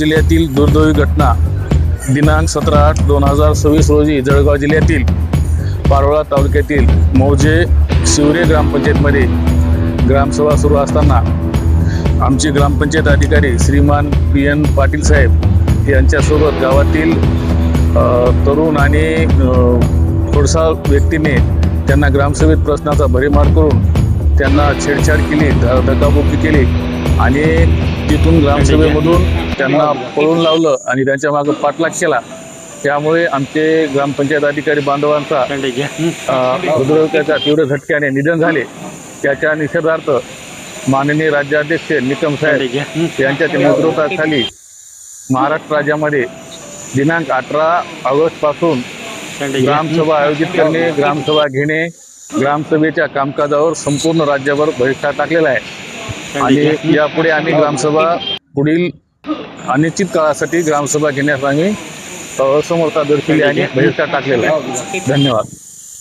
जिल्ह्यातील दुर्दैवी घटना दिनांक 17/8/2026 रोजी जळगाव जिल्ह्यातील पारोळा तालुक्यातील मौजे शिवरे ग्रामपंचायतमध्ये ग्रामसभा सुरू असताना आमचे ग्रामपंचायत अधिकारी श्रीमान PN पाटील साहेब यांच्यासोबत गावातील तरुण आणि थोडसा व्यक्तीने त्यांना ग्रामसभेत प्रश्नाचा भडीमार करून त्यांना छेडछाड केली, धक्काबुक्की केली आणि तिथून ग्रामसभेमधून त्यांना पळून लावलं आणि त्यांच्या मागे पाठलाग केला। त्यामुळे आमचे ग्रामपंचायत अधिकारी बांधवांचा हृदयरोगाच्या तीव्र झटक्याने निधन झाले। त्याच्या निषेधार्थ माननीय राज्याध्यक्ष निकम साहेब यांच्या नेतृत्वाखाली महाराष्ट्र राज्यामध्ये दिनांक 18 ऑगस्टपासून ग्रामसभा आयोजित करणे, ग्रामसभा घेणे, ग्रामसभेच्या कामकाजावर संपूर्ण राज्यभर बहिष्कार टाकलेला आहे आणि यापुढे आम्ही ग्रामसभा पुढील अनिश्चित काळासाठी ग्रामसभा घेण्यास आम्ही असमर्थता दर्शवली आणि बहिष्कार टाकलेला आहे। धन्यवाद।